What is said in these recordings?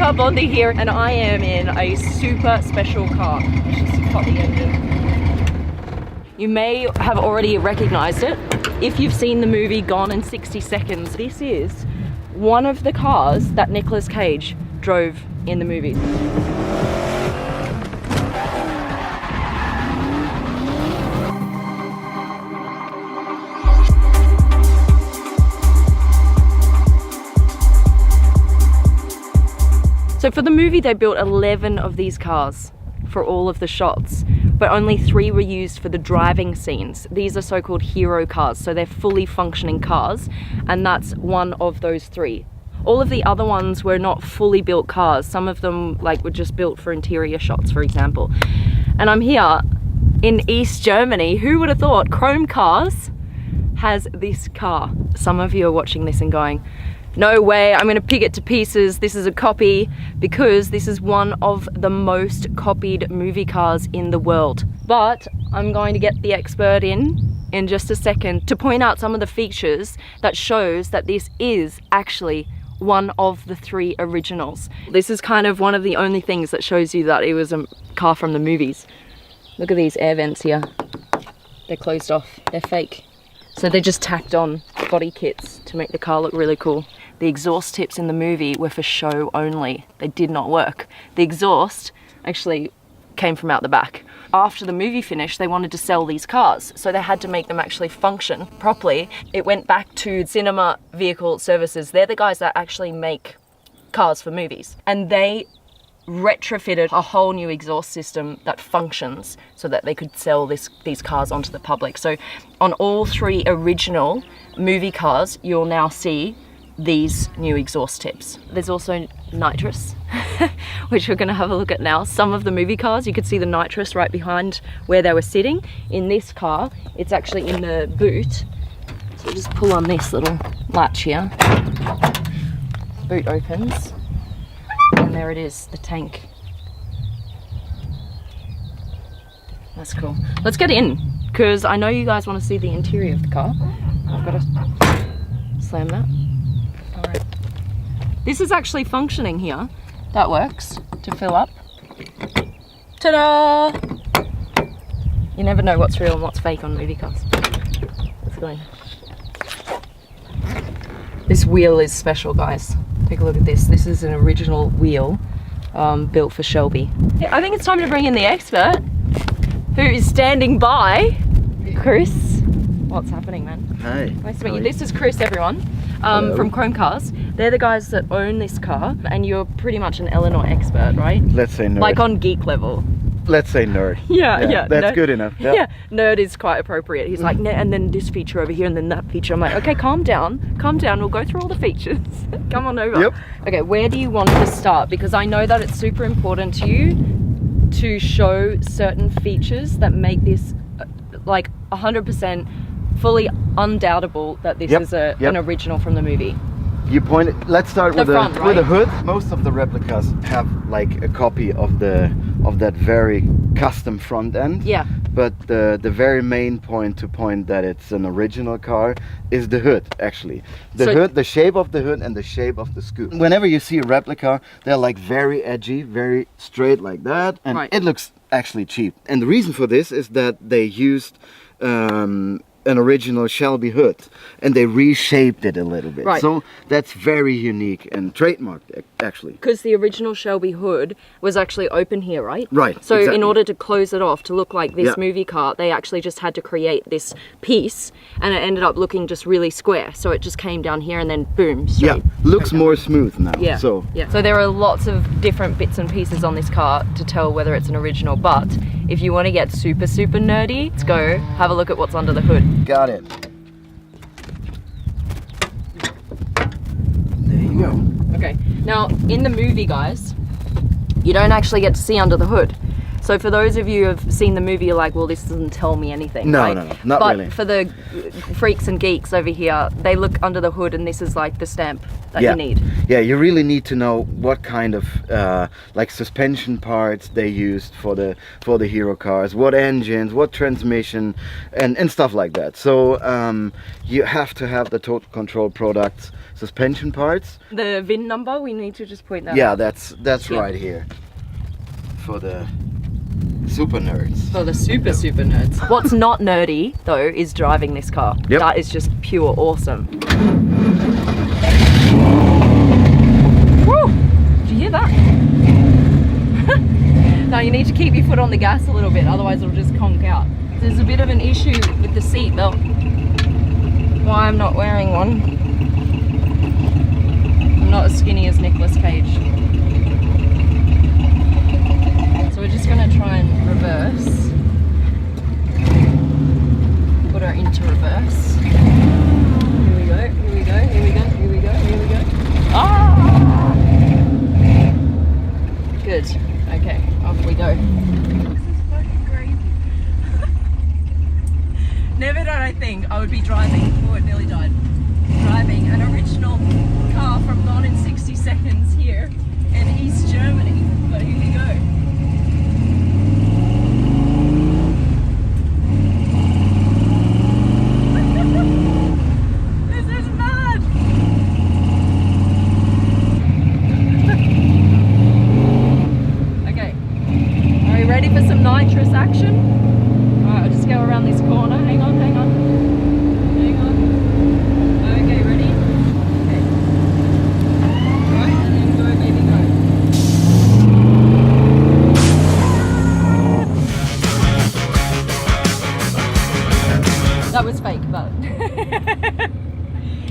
Supercar Bondi here, and I am in a super special car. Let's just pop the engine. You may have already recognized it if you've seen the movie Gone in 60 Seconds. This is one of the cars that Nicolas Cage drove in the movie. So for the movie, they built 11 of these cars for all of the shots, but only 3 were used for the driving scenes. These are so-called hero cars, so they're fully functioning cars, and that's one of those 3. All of the other ones were not fully built cars. Some of them were just built for interior shots, for example. And I'm here in East Germany. Who would have thought Chrome Cars has this car? Some of you are watching this and going, no way, I'm gonna pick it to pieces. This is a copy, because this is one of the most copied movie cars in the world. But I'm going to get the expert in just a second to point out some of the features that shows that this is actually one of the 3 originals. This is kind of one of the only things that shows you that it was a car from the movies. Look at these air vents here. They're closed off, they're fake. So they just tacked on body kits to make the car look really cool. The exhaust tips in the movie were for show only. They did not work. The exhaust actually came from out the back. After the movie finished, they wanted to sell these cars, so they had to make them actually function properly. It went back to Cinema Vehicle Services. They're the guys that actually make cars for movies. And they retrofitted a whole new exhaust system that functions so that they could sell these cars onto the public. So on all 3 original movie cars, you'll now see these new exhaust tips. There's also nitrous, which we're going to have a look at now. Some of the movie cars, you could see the nitrous right behind where they were sitting. In this car, it's actually in the boot. So just pull on this little latch here. Boot opens, and there it is, the tank. That's cool. Let's get in, because I know you guys want to see the interior of the car. I've got to slam that. Alright. This is actually functioning here. That works to fill up. Ta-da! You never know what's real and what's fake on movie cars. Let's go in. This wheel is special, guys. Take a look at this. This is an original wheel built for Shelby. I think it's time to bring in the expert, who is standing by. Chris. What's happening, man? Hi. Nice to meet you. This is Chris, everyone, from Chrome Cars. They're the guys that own this car, and you're pretty much an Eleanor expert, right? Let's say nerd. Like on geek level. Let's say nerd. Yeah. That's good enough. Yeah, nerd is quite appropriate. He's like, and then this feature over here, and then that feature. I'm like, okay, calm down. We'll go through all the features. Come on over. Yep. Okay, where do you want to start? Because I know that it's super important to you to show certain features that make this like 100% fully undoubtable that this is an original from the movie. You pointed. Let's start with front, with the hood. Most of the replicas have like a copy of that very custom front end. Yeah. But the very main point that it's an original car is the hood, actually. The hood, the shape of the hood and the shape of the scoop. Whenever you see a replica, they're like very edgy, very straight like that, and it looks actually cheap. And the reason for this is that they used an original Shelby hood and they reshaped it a little bit. Right. So that's very unique and trademarked, actually. Because the original Shelby hood was actually open here, right? Right. So in order to close it off to look like this movie car, they actually just had to create this piece, and it ended up looking just really square. So it just came down here and then boom. Straight. Yeah. Looks more smooth now. Yeah. So there are lots of different bits and pieces on this car to tell whether it's an original. But if you want to get super nerdy, let's go have a look at what's under the hood. Got it. There you go. Okay, now in the movie, guys, you don't actually get to see under the hood. So for those of you who have seen the movie, you're like, well, this doesn't tell me anything, No, right? no, not but really. For the freaks and geeks over here, they look under the hood and this is like the stamp that Yeah. you need. Yeah, you really need to know what kind of like suspension parts they used for the hero cars, what engines, what transmission, and stuff like that. So you have to have the Total Control products suspension parts. The VIN number, we need to just point that Yeah, out. that's right here for the super nerds. For the super nerds. What's not nerdy though is driving this car. Yep. That is just pure awesome. Woo! Did you hear that? No, you need to keep your foot on the gas a little bit, otherwise it'll just conk out. There's a bit of an issue with the seat belt. Why I'm not wearing one. I'm not as skinny as Nicolas Cage. So we're just gonna try and reverse. Put her into reverse. Here we go, here we go, here we go, here we go, here we go. Ah! Good. Okay, off we go. This is fucking crazy. Never did I think I would be driving. Oh, it nearly died. Driving an original car from Gone in 60 Seconds here in East Germany. But here we go. This is mad! Okay. Are you ready for some nitrous action? Alright, I'll just go around this corner. Hang on, hang on. Hang on. Okay, ready? Okay. Alright, and then go, baby, go. That was fake, but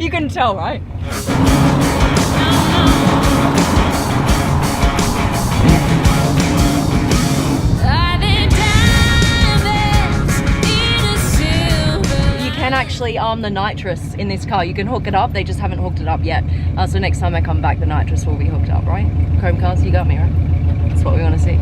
you couldn't tell, right? You can actually arm the nitrous in this car. You can hook it up, they just haven't hooked it up yet. So next time I come back, the nitrous will be hooked up, right? Chrome cars, you got me, right? That's what we want to see.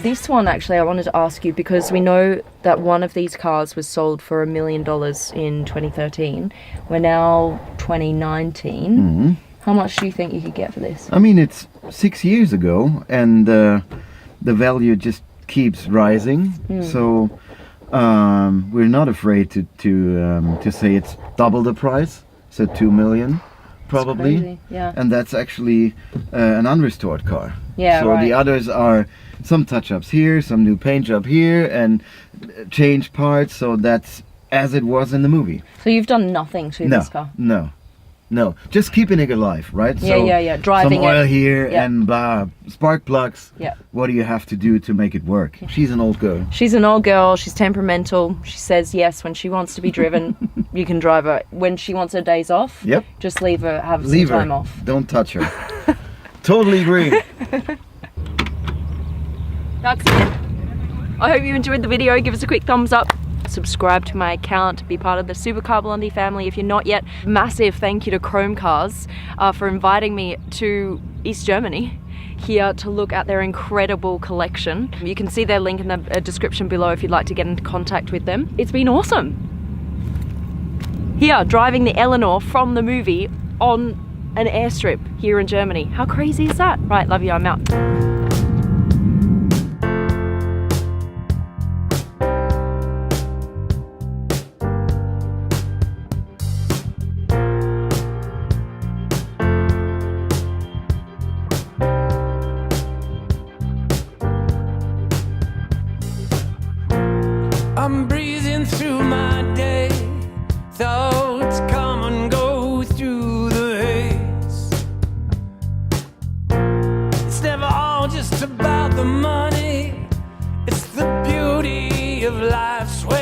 This one actually I wanted to ask you because we know that one of these cars was sold for $1 million in 2013. We're now 2019. Mhm. How much do you think you could get for this? I mean, it's 6 years ago, and the value just keeps rising. So we're not afraid to say it's double the price, so 2 million, probably. Crazy, yeah. And that's actually an unrestored car. Yeah, So right. the others are some touch-ups here, some new paint job here, and change parts. So that's as it was in the movie. So you've done nothing to this car? No, just keeping it alive, right? Yeah. Driving some oil it. here Yeah. and blah, spark plugs. Yeah. What do you have to do to make it work? She's an old girl. She's an old girl, she's temperamental. She says yes when she wants to be driven. You can drive her. When she wants her days off, Yep. just leave her, have Leave some her. time off. Don't touch her. Totally agree. That's it. I hope you enjoyed the video. Give us a quick thumbs up. Subscribe to my account. Be part of the Supercar Blondie family if you're not yet. Massive thank you to Chrome Cars for inviting me to East Germany here to look at their incredible collection. You can see their link in the description below if you'd like to get into contact with them. It's been awesome. Here, driving the Eleanor from the movie on an airstrip here in Germany. How crazy is that? Right, love you, I'm out. I'm breezing through my day, thoughts come and go through the haze. It's never all just about the money, it's the beauty of life's way.